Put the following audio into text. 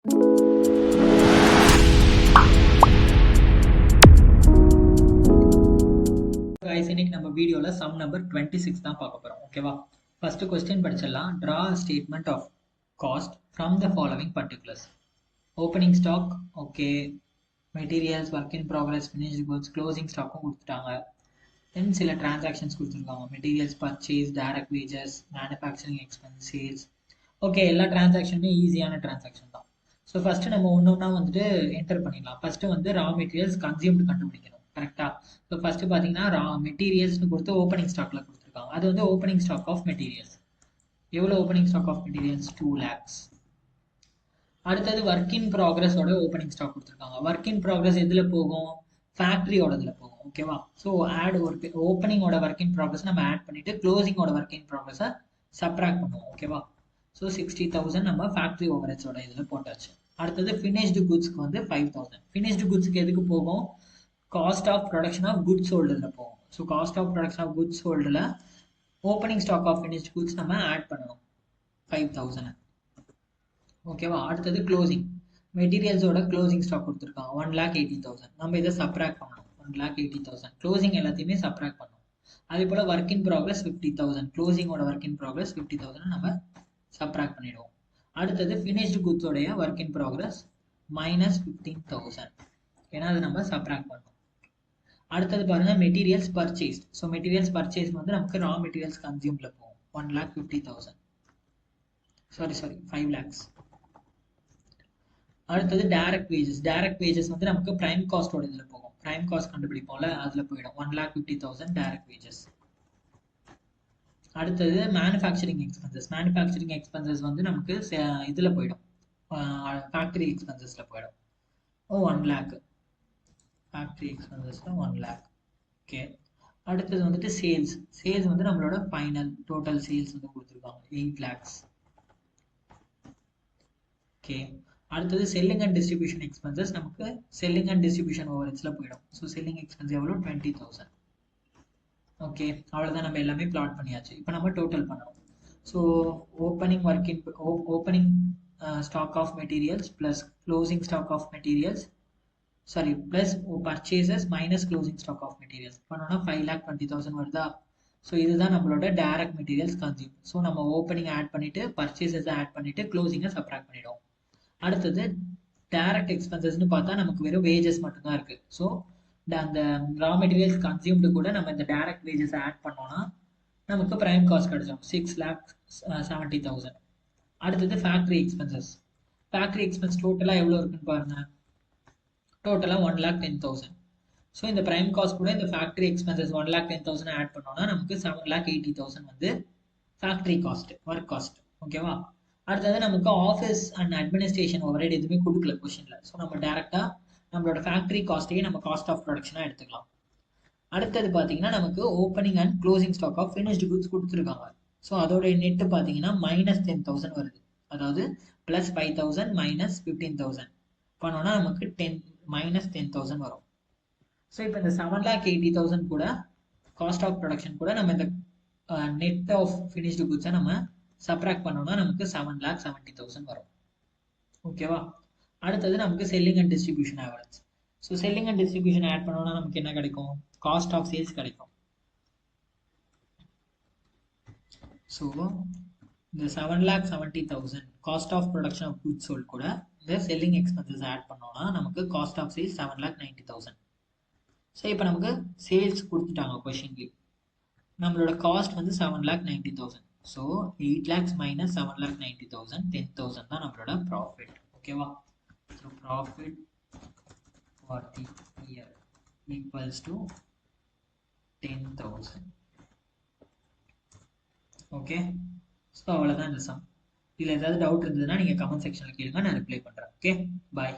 guys, இன்னைக்கு நம்ம வீடியோல சம் நம்பர் 26 தான் பார்க்க போறோம். ஓகேவா? ஃபர்ஸ்ட் क्वेश्चन படிச்சிடலாம். Draw a statement of cost from the following particulars. Opening stock, okay. Materials, work in progress, finished goods, closing stock கொடுத்துட்டாங்க. Then சில transactions கொடுத்துருக்காங்க. Materials purchase, direct wages, manufacturing expense, sales. Okay, எல்லா டிரான்சாக்ஷனுமே ஈஸியான transaction தான். So first நம்ம ஒன்னொன்னா வந்துட்டு enter பண்ணிடலாம். ஃபர்ஸ்ட் வந்து ரா மெட்டீரியல்ஸ் கன்சியூம்டு கண்டுபிடிக்கணும். கரெக்டா? ஸோ ஃபர்ஸ்ட் பார்த்தீங்கன்னா ரா மெட்டீரியல்ஸ்னு கொடுத்து ஓப்பனிங் ஸ்டாக்ல கொடுத்துருக்காங்க. அது வந்து ஓப்பனிங் ஸ்டாக் ஆஃப் மெட்டீரியல்ஸ். எவ்வளோ opening stock of materials? 2 lakhs. அடுத்தது ஒர்க் இன் ப்ராக்ரஸோட ஓப்பனிங் ஸ்டாக் கொடுத்துருக்காங்க. ஒர்க் இன் ப்ராக்ரஸ் எதுல போகும்? ஃபேக்டரியோட இதில் போகும். ஓகேவா? ஸோ ஆட் ஒர்க் ஓப்பனிங்கோட ஒர்க் இன் ப்ராக்ரஸ் நம்ம ஆட் பண்ணிட்டு க்ளோசிங்கோட ஒர்க் இன் ப்ராக்ரஸை சப்ராக்ட் பண்ணுவோம். ஓகேவா? ஸோ 60,000 நம்ம ஃபேக்டரி ஓவரேஜோட இதில் போட்டாச்சு. அடுத்தது ஃபினிஷ்டு குட்ஸ்க்கு வந்து 5,000. ஃபினிஷ்டு குட்ஸ்க்கு எதுக்கு போகும்? Cost of production of goods சோல்டில் போகும். So cost of production of goods சோல்டில் opening stock of finished goods நம்ம ஆட் பண்ணணும் 5,000. ஓகேவா? அடுத்தது க்ளோசிங் மெட்டீரியல்ஸோட க்ளோசிங் ஸ்டாக் கொடுத்துருக்காங்க 1,80,000. நம்ம இதை சப்ராக்ட் பண்ணணும். 1,80,000 க்ளோசிங் எல்லாத்தையுமே சப்ராக்ட் பண்ணணும். அதே போல் ஒர்க் இன் ப்ராக்ரஸ் 50,000. க்ளோசிங்கோட ஒர்க் இன் ப்ராக்ரஸ் 50,000 நம்ம சப்ராக்ட் பண்ணிடுவோம். அடுத்தது ஃபினிஷ்டு குட்ஸோடைய ஒர்க் இன் ப்ராக்ரஸ் -15,000. ஏன்னா அது நம்ம சப்ராக்ட் பண்ணோம். அடுத்தது பாருங்க materials purchase. So materials purchase வந்து நமக்கு ரா மெட்டீரியல்ஸ் கன்சியூம்ல போகும் 1,50,000. Sorry 5 lakhs. அடுத்தது டைரக்ட் வேஜஸ். டைரக்ட் வேஜஸ் வந்து நமக்கு பிரைம் காஸ்டோட இதில் போகும். பிரைம் காஸ்ட் கண்டுபிடிப்போம்ல, அதில் போயிடும் 1,50,000 டைரக்ட் வேஜஸ். அடுத்தது மேனுஃபேக்சரிங் எக்ஸ்பென்சஸ். மேனுஃபேக்சரிங் எக்ஸ்பென்சஸ் வந்து நமக்கு இதில் போயிடும், ஃபேக்டரி எக்ஸ்பென்சஸில் போயிடும். 1 lakh. ஃபேக்டரி எக்ஸ்பென்சஸில் 1 lakh. ஓகே. அடுத்தது வந்துட்டு சேல்ஸ். சேல்ஸ் வந்து நம்மளோட ஃபைனல் டோட்டல் சேல்ஸ் வந்து கொடுத்துருக்காங்க 8 lakhs. ஓகே. அடுத்தது செல்லிங் அண்ட் டிஸ்ட்ரிபியூஷன் எக்ஸ்பென்சஸ். நமக்கு செல்லிங் அண்ட் டிஸ்ட்ரிபியூஷன் ஓவர்ஹெட்ஸில் போயிடும். ஸோ செல்லிங் எக்ஸ்பென்ஸ் எவ்வளோ? 20,000. ஓகே, அவ்வளோதான். நம்ம எல்லாமே பிளாட் பண்ணியாச்சு. இப்போ நம்ம டோட்டல் பண்ணணும். So opening stock of materials plus closing stock of materials plus purchases minus closing stock of materials பண்ணோம்னா 5,20,000 வருதா? ஸோ இதுதான் நம்மளோட டைரக்ட் மெட்டீரியல்ஸ் கன்சியூம். ஸோ நம்ம ஓப்பனிங் ஆட் பண்ணிட்டு பர்ச்சேசஸ் ஆட் பண்ணிட்டு க்ளோசிங்கை சப்ராக்ட் பண்ணிடுவோம். அடுத்தது டைரக்ட் எக்ஸ்பென்சஸ்னு பார்த்தா நமக்கு வெறும் வேஜஸ் மட்டும்தான் இருக்கு. ஸோ அந்த ரா மெட்டீரியல்ஸ் கன்சியூம்டு கூட நம்ம இந்த டைரக்ட் வேஜஸ் ஆட் பண்ணோம்னா நமக்கு பிரைம் காஸ்ட் கிடைச்சிடும் 6,70,000. அடுத்தது ஃபேக்டரி எக்ஸ்பென்சஸ். ஃபேக்டரி எக்ஸ்பென்ஸ் டோட்டலாக எவ்வளோ இருக்குன்னு பாருங்க. டோட்டலாக 1,10,000. ஸோ இந்த பிரைம் காஸ்ட் கூட இந்த ஃபேக்டரி எக்ஸ்பென்சஸ் 1,10,000 ஆட் பண்ணோம்னா நமக்கு 7,80,000 வந்து ஃபேக்டரி காஸ்ட், ஒர்க் காஸ்ட். ஓகேவா? அடுத்தது நமக்கு ஆஃபீஸ் அண்ட் அட்மினிஸ்ட்ரேஷன் ஓவர்ஹெட் எதுவுமே கொடுக்கல கொஸ்டின்ல. ஸோ நம்ம டேரெக்டாக நம்மளோட ஃபேக்டரி காஸ்ட்டையே நம்ம காஸ்ட் ஆஃப் ப்ரொடக்ஷனாக எடுத்துக்கலாம். அடுத்தது பார்த்தீங்கன்னா நமக்கு opening and closing stock of finished goods கொடுத்துருக்காங்க. ஸோ அதோட நெட்டு பார்த்தீங்கன்னா -10,000 வருது. அதாவது +5,000 -15,000 பண்ணோம்னா நமக்கு -10,000 வரும். ஸோ இப்போ இந்த 7,80,000 கூட காஸ்ட் ஆஃப் ப்ரொடக்ஷன் கூட நம்ம இந்த நெட் ஆஃப் ஃபினிஷ்டு குட்ஸை நம்ம சப்ராக்ட் பண்ணோம்னா நமக்கு 7,70,000 வரும். ஓகேவா? அடுத்தது நமக்கு selling and distribution average. So selling and distribution add பண்ணோம்னா நமக்கு என்ன கிடைக்கும்? காஸ்ட் ஆஃப் சேல்ஸ் கிடைக்கும். ஸோ இந்த 7,70,000 cost of production of goods sold கூட இந்த செல்லிங் எக்ஸ்பென்சஸ் ஆட் பண்ணோம்னா நமக்கு காஸ்ட் ஆஃப் சேல்ஸ் 7,90,000. ஸோ இப்போ நமக்கு சேல்ஸ் கொடுத்துட்டாங்க கொஷின்லி. நம்மளோட காஸ்ட் வந்து 7,90,000. ஸோ 8 lakhs minus 7,90,000 10,000 தான் நம்மளோட ப்ராஃபிட். ஓகேவா? So profit for the year equals to 10,000. Okay. So அவ்வளோதான் இந்த சம். இதில் ஏதாவது டவுட் இருந்ததுன்னா நீங்கள் கமெண்ட் செக்ஷனில் கேளுங்க, நான் ரிப்ளை பண்ணுறேன். ஓகே, பாய்.